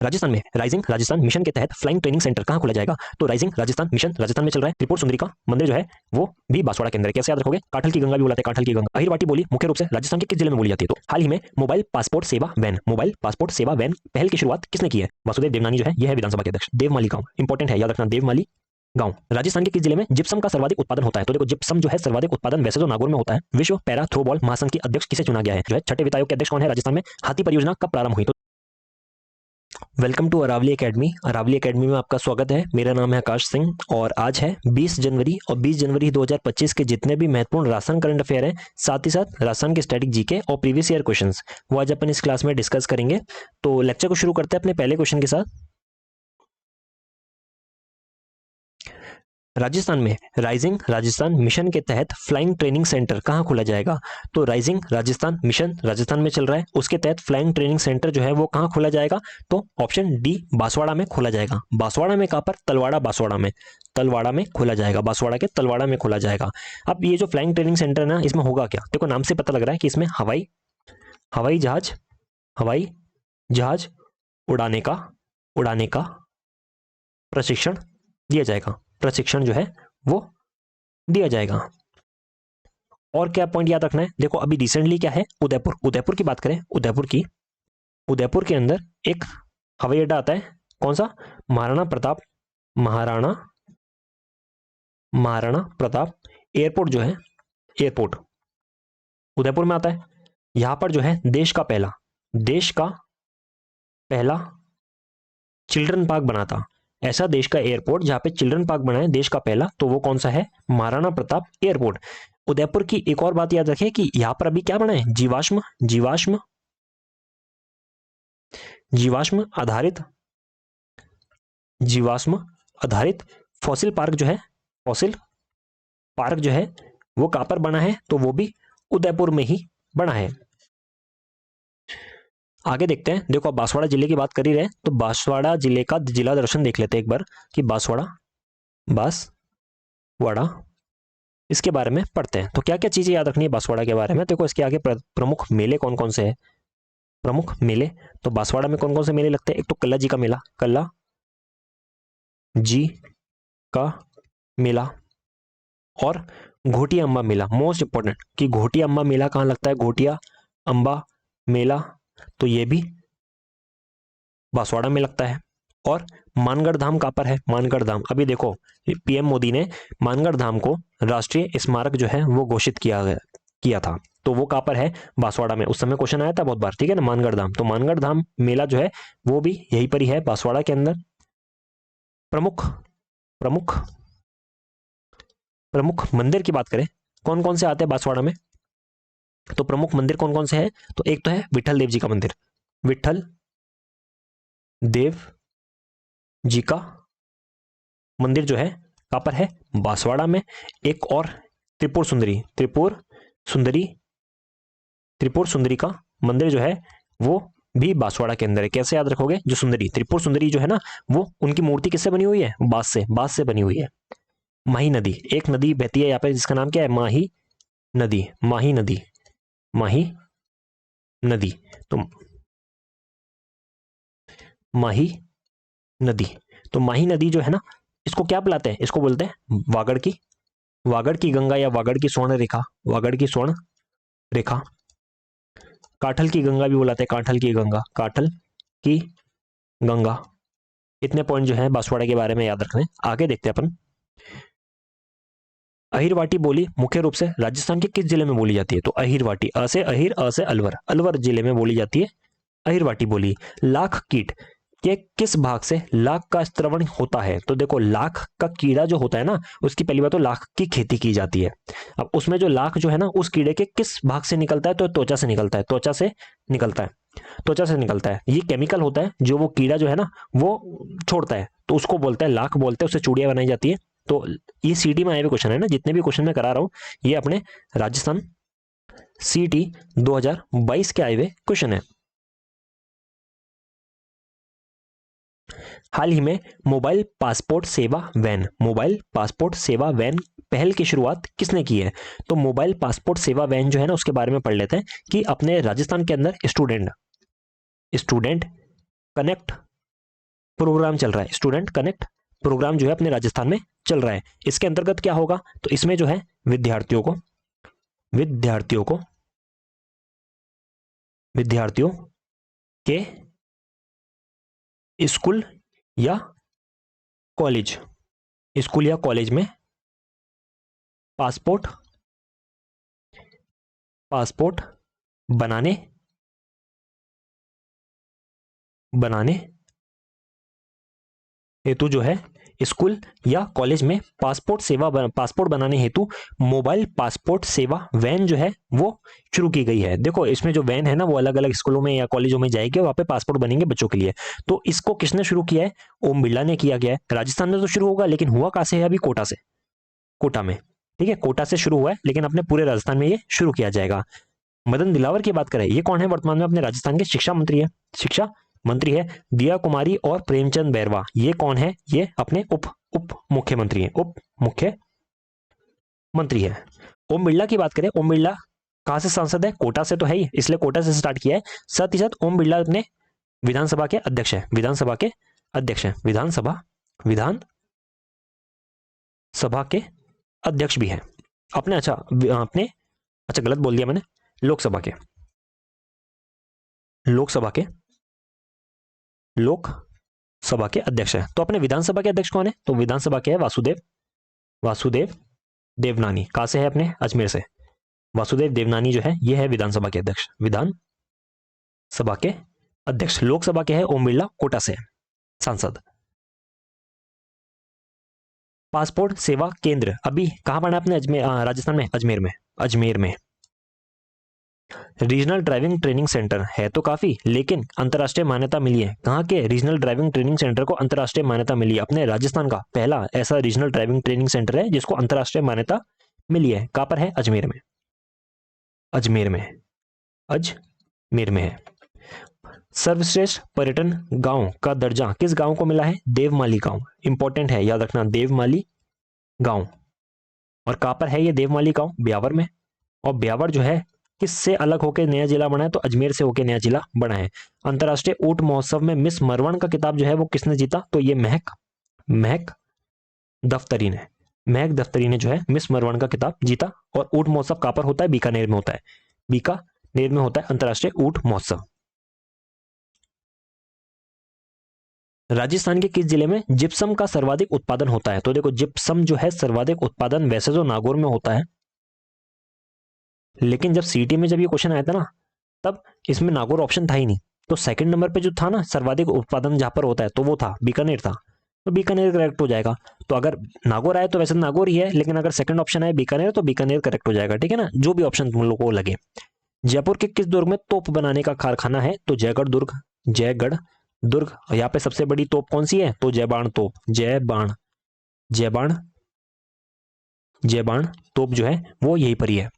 राजस्थान में rising Rajasthan mission के तहत फ्लाइंग ट्रेनिंग सेंटर कहाँ खोला जाएगा? तो राइजिंग राजस्थान मिशन राजस्थान में चल रहा है। त्रिपुर सुंदरी का मंदिर जो है वो भी बांसवाड़ा के अंदर है। कैसे याद रखोगे? काठल की गंगा भी बुलाते हैं, काठल की गंगा। अहिरवाटी बोली मुख्य रूप से राजस्थान के किस जिले में बोली जाती है? तो हाल ही में मोबाइल पासपोर्ट सेवा वैन पहल की शुरुआत किसने की है? वासुदेव देवनानी जो है यह है विधानसभा के अध्यक्ष। देवमाली गांव इंपॉर्टेंट है, याद रखना, देवमाली गांव राजस्थान के किस जिले में जिप्सम का सर्वाधिक उत्पादन होता है? तो देखो जिप्सम जो है सर्वाधिक उत्पादन वैसे तो नागौर में होता है। विश्व पैरा थ्रोबॉल महासंघ के अध्यक्ष किसे चुना गया है? जो है छठे वित्त आयोग के अध्यक्ष कौन है राजस्थान में? हाथी परियोजना कब प्रारंभ हुई? तो welcome to Aravalli academy. Aravalli academy में आपका स्वागत है। मेरा नाम है आकाश सिंह और आज है 20 जनवरी और 20 जनवरी 2025 के जितने भी महत्वपूर्ण राजस्थान करंट अफेयर हैं, साथ ही साथ राजस्थान के स्टैटिक जीके और प्रीवियस ईयर क्वेश्चंस, वो आज अपन इस क्लास में डिस्कस करेंगे। तो लेक्चर को शुरू करते हैं अपने पहले क्वेश्चन के साथ। राजस्थान में राइजिंग राजस्थान मिशन के तहत फ्लाइंग ट्रेनिंग सेंटर कहाँ खोला जाएगा? तो राइजिंग राजस्थान मिशन राजस्थान में चल रहा है, उसके तहत फ्लाइंग ट्रेनिंग सेंटर जो है वो कहाँ खोला जाएगा? तो ऑप्शन डी बांसवाड़ा में खोला जाएगा। बांसवाड़ा में कहाँ पर? तलवाड़ा बांसवाड़ा में, तलवाड़ा में खोला जाएगा। बांसवाड़ा के तलवाड़ा में खोला जाएगा। अब ये जो फ्लाइंग ट्रेनिंग सेंटर है ना, इसमें होगा क्या? देखो नाम से पता लग रहा है कि इसमें हवाई जहाज उड़ाने का प्रशिक्षण दिया जाएगा। प्रशिक्षण जो है वो दिया जाएगा। और क्या पॉइंट याद रखना है? देखो अभी रिसेंटली क्या है, उदयपुर की बात करें, उदयपुर के अंदर एक हवाई अड्डा आता है। कौन सा? महाराणा प्रताप एयरपोर्ट जो है, एयरपोर्ट उदयपुर में आता है। यहां पर जो है देश का पहला चिल्ड्रन पार्क बना था। ऐसा देश का एयरपोर्ट जहां पे चिल्ड्रन पार्क बना है देश का पहला, तो वो कौन सा है? महाराणा प्रताप एयरपोर्ट। उदयपुर की एक और बात याद रखें कि यहां पर अभी क्या बना है? जीवाश्म आधारित फॉसिल पार्क जो है वो कहां पर बना है? तो वो भी उदयपुर में ही बना है। आगे देखते हैं। देखो बांसवाड़ा जिले की बात कर ही रहे, तो बांसवाड़ा जिले का जिला दर्शन देख लेते हैं एक बार कि बांसवाड़ा इसके बारे में पढ़ते हैं। तो क्या क्या चीजें याद रखनी है बांसवाड़ा के बारे में? देखो इसके आगे प्रमुख मेले कौन कौन से हैं? प्रमुख मेले तो बांसवाड़ा में कौन कौन से मेले लगते हैं? एक तो कल्ला जी का मेला और घोटिया अम्बा मेला। मोस्ट इंपोर्टेंट कि घोटिया अम्बा मेला कहाँ लगता है? घोटिया अम्बा मेला तो ये भी बांसवाड़ा में लगता है। और मानगढ़ धाम कहां पर है? मानगढ़ धाम, अभी देखो पीएम मोदी ने मानगढ़ धाम को राष्ट्रीय स्मारक जो है वो घोषित किया था, तो वो कहां पर है? बांसवाड़ा में। उस समय क्वेश्चन आया था बहुत बार, ठीक है ना, मानगढ़ धाम। तो मानगढ़ धाम मेला जो है वो भी यहीं पर ही है, बांसवाड़ा के अंदर। प्रमुख मंदिर की बात करें, कौन कौन से आते हैं बांसवाड़ा में? तो प्रमुख मंदिर कौन कौन से हैं? तो एक तो है विठल देव जी का मंदिर, विठल देव जी का मंदिर जो है कहां पर है? बांसवाड़ा में। एक और त्रिपुर सुंदरी का मंदिर जो है वो भी बांसवाड़ा के अंदर है। कैसे याद रखोगे? जो त्रिपुर सुंदरी जो है ना, वो उनकी मूर्ति किससे बनी हुई है? बांस से बनी हुई है। माही नदी, एक नदी बहती है यहाँ पे जिसका नाम क्या है? माही नदी। तो माही नदी जो है ना, इसको क्या बुलाते हैं? इसको बोलते हैं वागड़ की गंगा या वागड़ की स्वर्ण रेखा। काठल की गंगा भी बुलाते हैं, काठल की गंगा। इतने पॉइंट जो है बांसवाड़ा के बारे में याद रखने। आगे देखते हैं अपन। अहिरवाटी बोली मुख्य रूप से राजस्थान के किस जिले में बोली जाती है? तो अहिरवाटी, अ से अहिर, अ से अलवर जिले में बोली जाती है अहिरवाटी बोली। लाख कीट के किस भाग से लाख का स्त्रवण होता है? तो देखो लाख का कीड़ा जो होता है ना, उसकी पहली बात तो लाख की खेती की जाती है। अब उसमें जो लाख जो है ना, उस कीड़े के किस भाग से निकलता है? तो त्वचा से निकलता है। ये केमिकल होता है जो वो कीड़ा जो है ना वो छोड़ता है, तो उसको बोलते हैं लाख बोलते हैं, उससे चूड़ियां बनाई जाती है। तो ये सीटी में आए हुए क्वेश्चन है ना, जितने भी क्वेश्चन मैं करा रहा हूं ये अपने राजस्थान सीटी 2022 के आए हुए क्वेश्चन है। हाल ही में मोबाइल पासपोर्ट सेवा वैन पहल की शुरुआत किसने की है? तो मोबाइल पासपोर्ट सेवा वैन जो है ना, उसके बारे में पढ़ लेते हैं कि अपने राजस्थान के अंदर स्टूडेंट कनेक्ट प्रोग्राम चल रहा है, स्टूडेंट कनेक्ट प्रोग्राम जो है अपने राजस्थान में चल रहा है। इसके अंतर्गत क्या होगा, तो इसमें जो है विद्यार्थियों को विद्यार्थियों के स्कूल या कॉलेज में पासपोर्ट बनाने हेतु जो है स्कूल या कॉलेज में पासपोर्ट बनाने हेतु मोबाइल पासपोर्ट सेवा वैन जो है वो शुरू की गई है। देखो इसमें जो वैन है ना वो अलग अलग स्कूलों में या कॉलेजों में जाएगी, वहां पे पासपोर्ट बनेंगे बच्चों के लिए। तो इसको किसने शुरू किया है, ओम बिरला ने किया गया है। राजस्थान में तो शुरू होगा, लेकिन हुआ कहां से है, अभी कोटा में। ठीक है, कोटा से शुरू हुआ है, लेकिन अपने पूरे राजस्थान में ये शुरू किया जाएगा। मदन दिलावर की बात करें, ये कौन है, वर्तमान में अपने राजस्थान के शिक्षा मंत्री है। दिया कुमारी और प्रेमचंद बैरवा, ये कौन है, ये अपने उप मुख्यमंत्री है, है। ओम बिरला की बात करें, ओम बिरला कहां से सांसद है, कोटा से तो है ही, इसलिए कोटा से स्टार्ट किया है। साथ ही साथ ओम बिरला अपने विधानसभा के अध्यक्ष है, विधानसभा के अध्यक्ष भी है अपने। अच्छा गलत बोल दिया मैंने, लोकसभा के अध्यक्ष है। तो अपने विधानसभा के अध्यक्ष कौन है, तो विधानसभा के है वासुदेव देवनानी। कहां से है, अपने अजमेर से। वासुदेव देवनानी जो है ये है विधानसभा के अध्यक्ष, लोकसभा के है ओम बिरला, कोटा से सांसद। पासपोर्ट सेवा केंद्र अभी कहां बना अपने राजस्थान में, अजमेर में। रीजनल ड्राइविंग ट्रेनिंग सेंटर है तो काफी, लेकिन अंतर्राष्ट्रीय मान्यता मिली है। कहां के रीजनल ड्राइविंग ट्रेनिंग सेंटर को अंतर्राष्ट्रीय मान्यता मिली है, अपने राजस्थान का पहला ऐसा रीजनल ड्राइविंग ट्रेनिंग सेंटर है जिसको अंतर्राष्ट्रीय मान्यता मिली है। कहां पर है, अजमेर में है। सर्वश्रेष्ठ पर्यटन गांव का दर्जा किस गांव को मिला है, देवमाली गांव। इंपॉर्टेंट है, याद रखना, देवमाली गांव। और कहां पर है ये देवमाली गांव, ब्यावर में। और ब्यावर जो है किससे अलग होकर नया जिला बना है, तो अजमेर से होकर नया जिला बना है। अंतर्राष्ट्रीय ऊंट महोत्सव में मिस मरवन का किताब जो है वो किसने जीता, तो ये महक दफ्तरी ने जो है मिस मरवन का किताब जीता। और ऊंट महोत्सव कहां पर होता है, बीकानेर में होता है अंतर्राष्ट्रीय ऊंट महोत्सव। राजस्थान के किस जिले में जिप्सम का सर्वाधिक उत्पादन होता है, तो देखो जिप्सम जो है सर्वाधिक उत्पादन वैसे तो नागौर में होता है, लेकिन जब सीटी में जब ये क्वेश्चन आया था ना, तब इसमें नागौर ऑप्शन था ही नहीं। तो सेकंड नंबर पे जो था ना सर्वाधिक उत्पादन जहां पर होता है, तो वो था बीकानेर था, तो बीकानेर करेक्ट हो जाएगा। तो अगर नागौर आए तो वैसे नागौर ही है, लेकिन अगर सेकंड ऑप्शन आए बीकानेर तो बीकानेर करेक्ट हो जाएगा। ठीक है ना, जो भी ऑप्शन तुम लोगों को लगे। जयपुर के किस दुर्ग में तोप बनाने का कारखाना है, तो जयगढ़ दुर्ग। यहाँ पे सबसे बड़ी तोप कौन सी है, तो जयबाण तोप जो है वो यहीं पर ही है।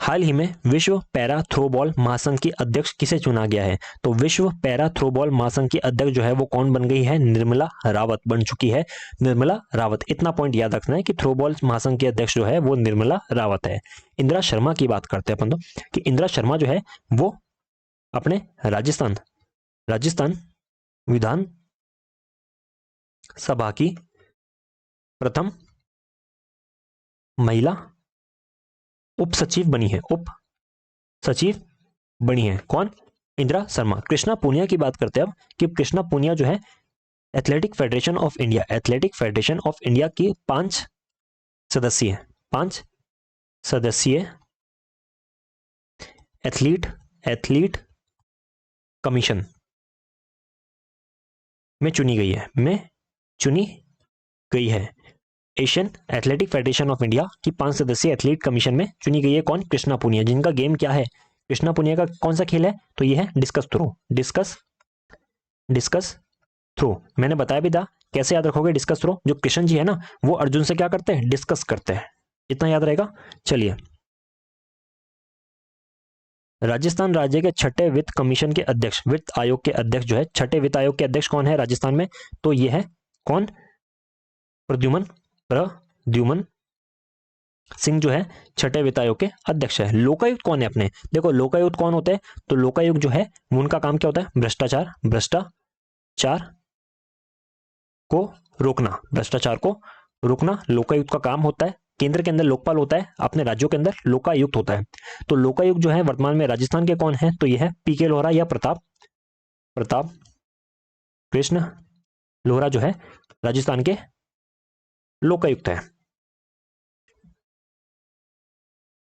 हाल ही में विश्व पैरा थ्रोबॉल महासंघ की अध्यक्ष किसे चुना गया है, तो विश्व पैरा थ्रोबॉल महासंघ की अध्यक्ष जो है वो कौन बन गई है, निर्मला रावत बन चुकी है। निर्मला रावत, इतना पॉइंट याद रखना है कि थ्रोबॉल महासंघ की अध्यक्ष जो है वो निर्मला रावत है। इंदिरा शर्मा की बात करते हैं अपन तो, कि इंदिरा शर्मा जो है वो अपने राजस्थान विधान सभा की प्रथम महिला उप सचिव बनी है। कौन, इंदिरा शर्मा। कृष्णा पूनिया की बात करते हैं अब, कि कृष्णा पूनिया जो है एथलेटिक फेडरेशन ऑफ इंडिया की 5 सदस्यीय एथलीट कमीशन में चुनी गई है। Asian athletic federation of India की 5 सदस्यीय एथलीट कमीशन में चुनी गई है। कौन, कृष्णा पूनिया, जिनका गेम क्या है, कृष्णा पूनिया का कौन सा खेल है, तो ये है डिस्कस थ्रो। मैंने बताया भी था कैसे याद रखोगे डिस्कस थ्रो, जो कृष्ण जी है ना वो अर्जुन से क्या करते हैं, डिस्कस करते हैं, इतना याद रहेगा। चलिए, राजस्थान राज्य के छठे वित्त कमीशन के अध्यक्ष, वित्त आयोग के अध्यक्ष जो है, छठे वित्त आयोग के अध्यक्ष कौन है राजस्थान में, तो ये है कौन, प्रद्युमन सिंह जो है छठे वित्त आयोग के अध्यक्ष है। लोकायुक्त कौन है अपने, देखो लोकायुक्त कौन होते हैं, तो लोकायुक्त जो है उनका काम क्या होता है, भ्रष्टाचार को रोकना, भ्रष्टाचार को रोकना लोकायुक्त का काम होता है। केंद्र के अंदर लोकपाल होता है, अपने राज्यों के अंदर लोकायुक्त होता है। तो लोकायुक्त जो है वर्तमान में राजस्थान के कौन है, तो यह है पीके लोहरा या प्रताप कृष्ण लोहरा जो है राजस्थान के लोकायुक्त है।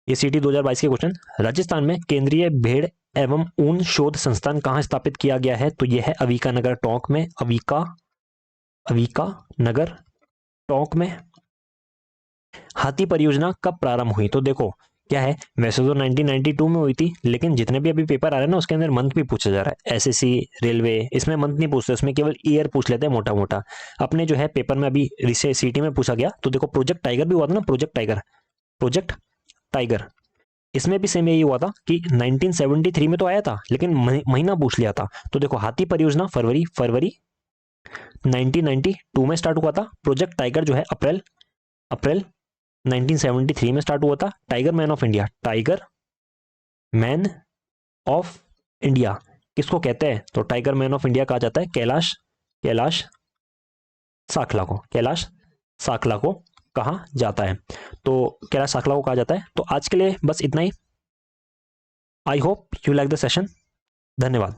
ये सीटी 2022 के क्वेश्चन। राजस्थान में केंद्रीय भेड़ एवं ऊन शोध संस्थान कहां स्थापित किया गया है, तो यह है अविका नगर टोंक में, अविका नगर टोंक में। हाथी परियोजना कब प्रारंभ हुई, तो देखो क्या है, वैसे तो 1992 में हुई थी, लेकिन जितने भी अभी पेपर आ रहे हैं ना उसके अंदर मंथ भी पूछा जा रहा है। एसएससी रेलवे इसमें मंथ नहीं पूछते, उसमें केवल ईयर पूछ लेते हैं मोटा मोटा। अपने जो है पेपर में अभी सीटी में पूछा गया, तो देखो प्रोजेक्ट टाइगर भी हुआ था ना, प्रोजेक्ट टाइगर इसमें भी सेम यही हुआ था कि 1973 में तो आया था, लेकिन महीना पूछ लिया था। तो देखो हाथी परियोजना फरवरी 1992 में स्टार्ट हुआ था। प्रोजेक्ट टाइगर जो है अप्रैल 1973 में स्टार्ट हुआ था। टाइगर मैन ऑफ इंडिया किसको कहते हैं, तो टाइगर मैन ऑफ इंडिया कहा जाता है कैलाश साखला को कहा जाता है। तो कैलाश साखला को कहा जाता है। तो आज के लिए बस इतना ही। I hope you like the session. धन्यवाद।